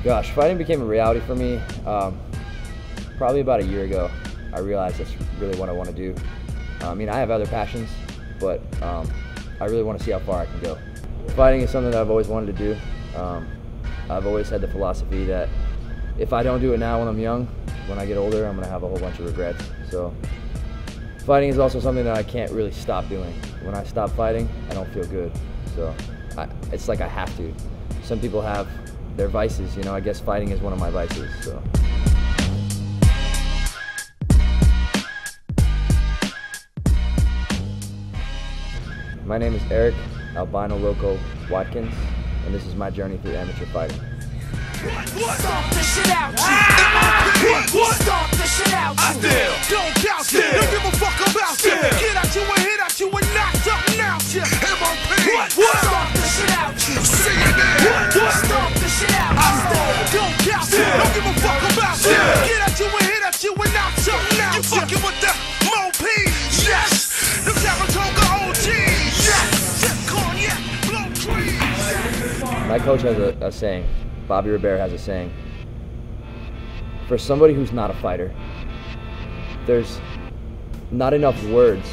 Gosh, fighting became a reality for me probably about a year ago. I realized that's really what I want to do. I mean, I have other passions, but I really want to see how far I can go. Fighting is something that I've always wanted to do. I've always had the philosophy that if I don't do it now when I'm young, when I get older, I'm going to have a whole bunch of regrets. So fighting is also something that I can't really stop doing. When I stop fighting, I don't feel good. So it's like I have to. Some people have their vices, you know. I guess fighting is one of my vices. So. My name is Erik, albino loco Watkins, and this is my journey through amateur fighting. Stomp the shit out you. Stomp the shit out you. Don't doubt you. Don't give a fuck about you. Get at you and hit at you and knock something out you. MOP. Stomp the shit out you. Sing it now. Stomp the shit out you. Don't doubt you. Don't give a fuck about you. Get at you and hit at you and knock something out you. You fucking with the MOP. Yes. The Saratoga OGs. Yes. Cognac. Blow trees. My coach has a saying. Bobby Rivera has a saying, for somebody who's not a fighter, there's not enough words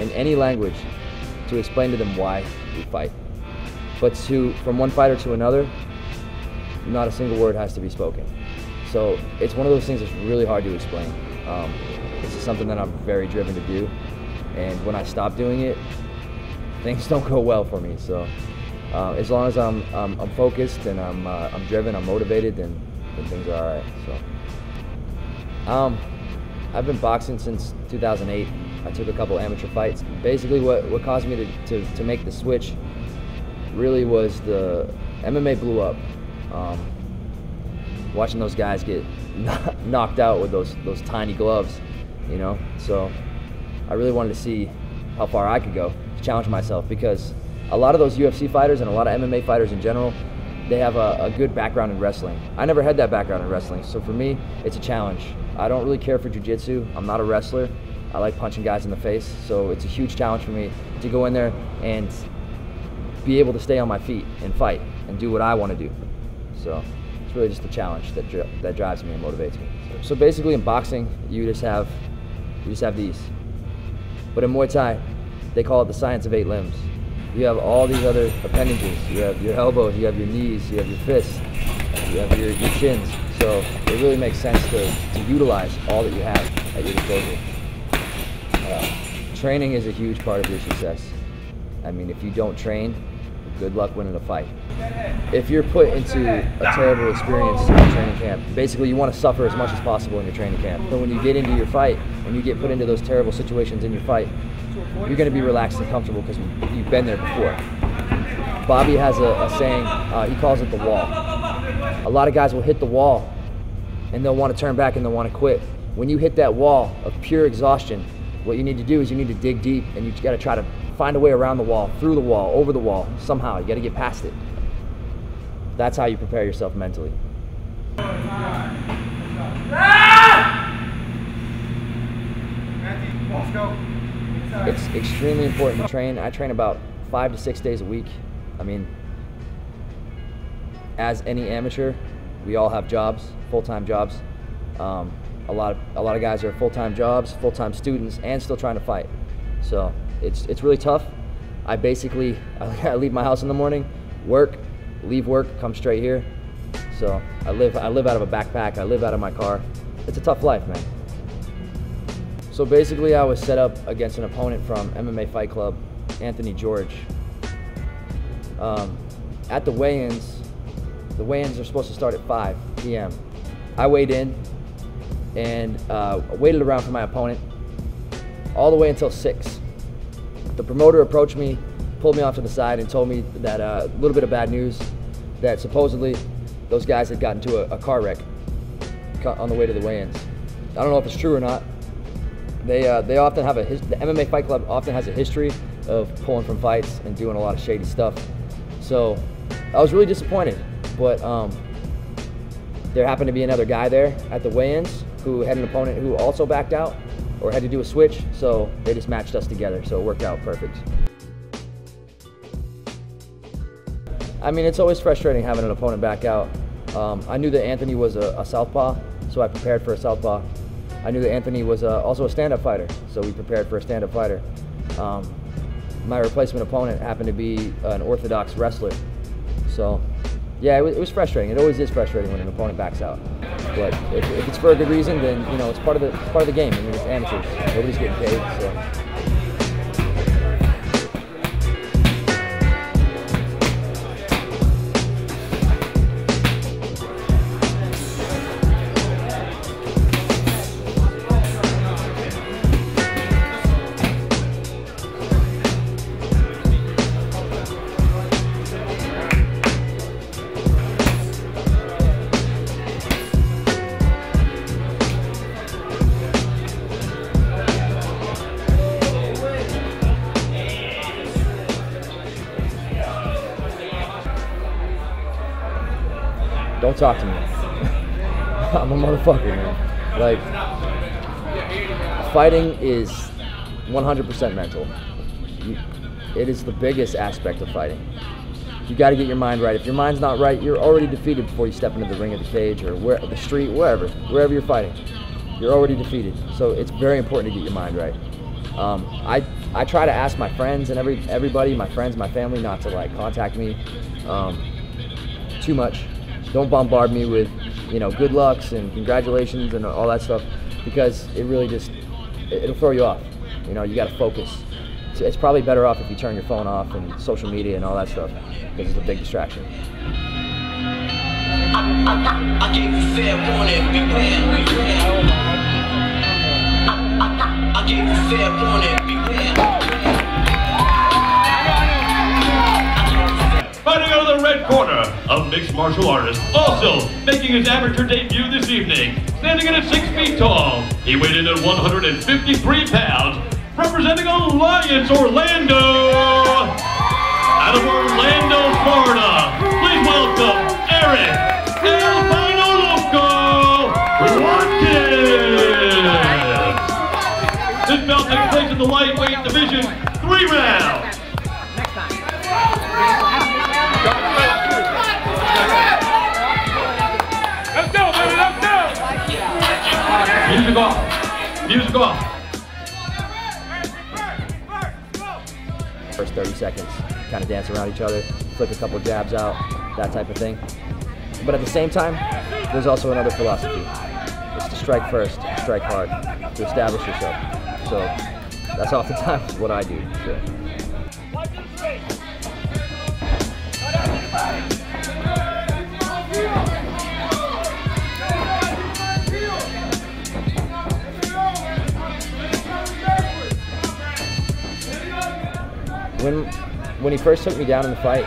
in any language to explain to them why we fight. But from one fighter to another, not a single word has to be spoken. So it's one of those things that's really hard to explain. This is something that I'm very driven to do, and when I stop doing it, things don't go well for me. So. As long as I'm focused and I'm driven, I'm motivated, then things are all right. So, I've been boxing since 2008. I took a couple amateur fights. Basically, what caused me to make the switch really was the MMA blew up. Watching those guys get knocked out with those tiny gloves, you know. So, I really wanted to see how far I could go to challenge myself, because a lot of those UFC fighters and a lot of MMA fighters in general, they have a good background in wrestling. I never had that background in wrestling, so for me, it's a challenge. I don't really care for jiu-jitsu. I'm not a wrestler. I like punching guys in the face, so it's a huge challenge for me to go in there and be able to stay on my feet and fight and do what I want to do. So it's really just a challenge that drives me and motivates me. So basically in boxing, you just have these. But in Muay Thai, they call it the science of 8 limbs. You have all these other appendages. You have your elbows, you have your knees, you have your fists, you have your chins. So it really makes sense to utilize all that you have at your disposal. Training is a huge part of your success. I mean, if you don't train, good luck winning a fight. If you're put into a terrible experience in your training camp, basically you want to suffer as much as possible in your training camp. But when you get into your fight, when you get put into those terrible situations in your fight, you're going to be relaxed and comfortable because you've been there before. Bobby has a saying, he calls it the wall. A lot of guys will hit the wall and they'll want to turn back and they'll want to quit. When you hit that wall of pure exhaustion, what you need to do is you need to dig deep, and you got to try to find a way around the wall, through the wall, over the wall, somehow. You got to get past it. That's how you prepare yourself mentally. It's extremely important to train. I train about 5 to 6 days a week. I mean, as any amateur, we all have jobs, full-time jobs. A lot of guys are full-time jobs, full-time students, and still trying to fight. So it's really tough. I leave my house in the morning, work, leave work, come straight here. So I live out of a backpack. I live out of my car. It's a tough life, man. So basically, I was set up against an opponent from MMA Fight Club, Anthony George. At the weigh-ins are supposed to start at 5 p.m. I weighed in and waited around for my opponent all the way until 6. The promoter approached me, pulled me off to the side, and told me that a little bit of bad news, that supposedly those guys had gotten into a car wreck on the way to the weigh-ins. I don't know if it's true or not. They often have the MMA Fight Club often has a history of pulling from fights and doing a lot of shady stuff. So I was really disappointed, but there happened to be another guy there at the weigh-ins who had an opponent who also backed out or had to do a switch, so they just matched us together, so it worked out perfect. I mean, it's always frustrating having an opponent back out. I knew that Anthony was a southpaw, so I prepared for a southpaw. I knew that Anthony was also a stand-up fighter, so we prepared for a stand-up fighter. My replacement opponent happened to be an orthodox wrestler, so yeah, it was frustrating. It always is frustrating when an opponent backs out. But if it's for a good reason, then you know it's part of the game. I mean, it's amateurs. Nobody's getting paid, so. Don't talk to me. I'm a motherfucker, man. Like, fighting is 100% mental. It is the biggest aspect of fighting. You got to get your mind right. If your mind's not right, you're already defeated before you step into the ring of the cage or the street, wherever you're fighting. You're already defeated. So it's very important to get your mind right. I try to ask my friends and everybody, my friends, my family, not to like contact me too much. Don't bombard me with, you know, good lucks and congratulations and all that stuff, because it really just, it'll throw you off. You know, you got to focus. It's probably better off if you turn your phone off and social media and all that stuff, because it's a big distraction. I gave you fair warning, beware. I gave you fair warning, beware. Fighting out of the red corner, a mixed martial artist, also making his amateur debut this evening, standing at 6 feet tall. He weighed in at 153 pounds, representing Alliance Orlando. Out of Orlando, Florida, please welcome Erik El Pino Loco Watkins. This bout takes place in the lightweight division, 3 rounds. Let's go, baby, let's go! Music off. Music off. First 30 seconds, kind of dance around each other, flick a couple jabs out, that type of thing. But at the same time, there's also another philosophy. It's to strike first, strike hard, to establish yourself. So that's oftentimes what I do. Sure. When he first took me down in the fight,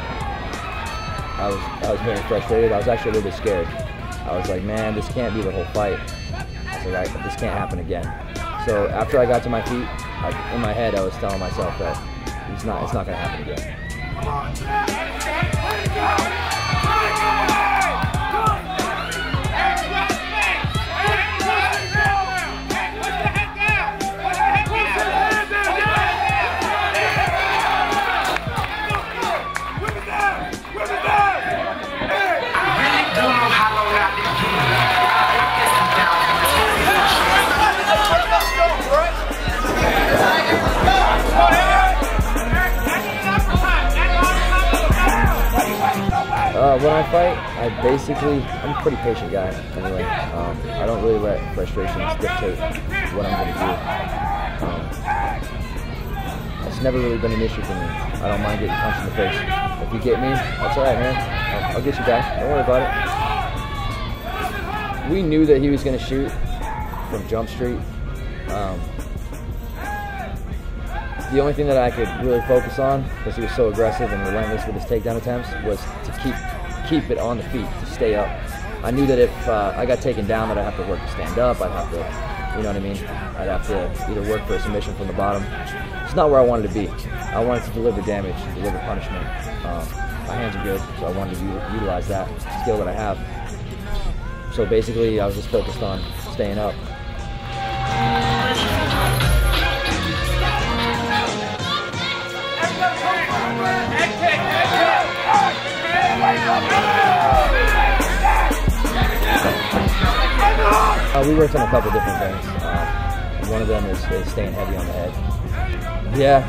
I was very frustrated. I was actually a little bit scared. I was like, man, this can't be the whole fight. I was like, this can't happen again. So after I got to my feet, in my head, I was telling myself that it's not going to happen again. When I fight, I'm a pretty patient guy anyway. I don't really let frustrations dictate what I'm going to do. It's never really been an issue for me. I don't mind getting punched in the face. If you get me, that's alright, man. I'll get you back. Don't worry about it. We knew that he was going to shoot from Jump Street. The only thing that I could really focus on, because he was so aggressive and relentless with his takedown attempts, was to keep it on the feet, to stay up. I knew that if I got taken down, that I'd have to work to stand up. I'd have to, you know what I mean? I'd have to either work for a submission from the bottom. It's not where I wanted to be. I wanted to deliver damage, deliver punishment. My hands are good, so I wanted to utilize that skill that I have. So basically, I was just focused on staying up. Hey, We worked on a couple different things. One of them is staying heavy on the head. Yeah,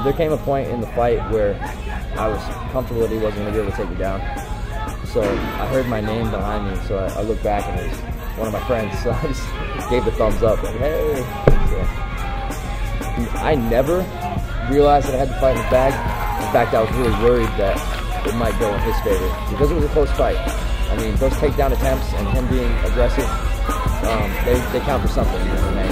there came a point in the fight where I was comfortable that he wasn't going to be able to take me down. So I heard my name behind me, so I looked back and it was one of my friends. So I just gave the thumbs up, like, hey. So, I never realized that I had the fight in the bag. In fact, I was really worried that it might go in his favor because it was a close fight. I mean, those takedown attempts and him being aggressive, they count for something in MMA.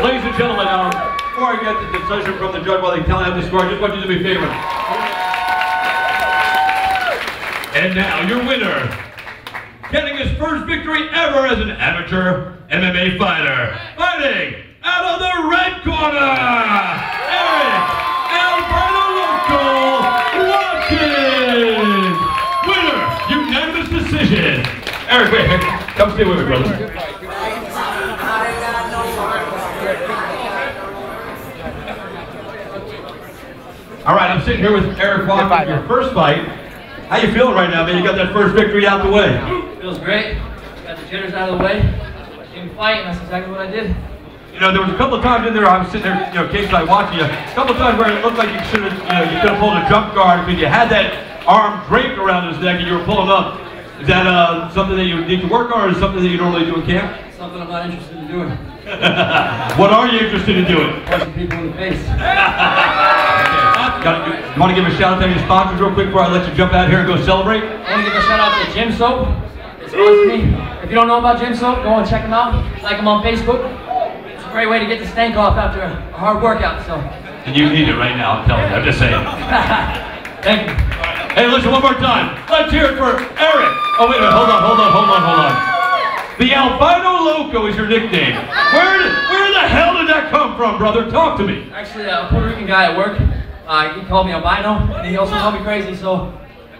Ladies and gentlemen, before I get the decision from the judge while they tally up the score, I just want you to do me a favor. And now, your winner, getting his first victory ever as an amateur MMA fighter, fighting out of the red corner, Erik Watkins! Winner, unanimous decision. Erik, wait, come stay with me, brother. All right, I'm sitting here with Erik Watkins, your first fight. How you feeling right now, man? You got that first victory out the way. Feels great. Got the jitters out of the way. Came fight, and that's exactly what I did. You know, there was a couple of times in there, I was sitting there, you know, occasionally watching you. A couple of times where it looked like you should have, you could have pulled a jump guard because you had that arm draped around his neck and you were pulling up. Is that something that you need to work on, or is it something that you normally do in camp? Something I'm not interested in doing. What are you interested in doing? Punching people in the face. You want to give a shout out to your sponsors real quick before I let you jump out here and go celebrate? I want to give a shout out to Gym Soap. It sponsors me. If you don't know about Gym Soap, go and check them out. Like them on Facebook. It's a great way to get the stank off after a hard workout. So. And you need it right now, I'm telling you. I'm just saying. Thank you. Hey, listen one more time. Let's hear it for Erik. Oh, wait a minute. Hold on. The Albino Loco is your nickname. Where the hell did that come from, brother? Talk to me. Actually, a Puerto Rican guy at work. He called me albino, and he also called me crazy, so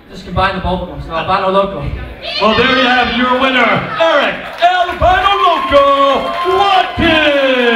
just combine the both of them. So Albino Loco. Well, there you have your winner, Erik Albino Loco Watkins.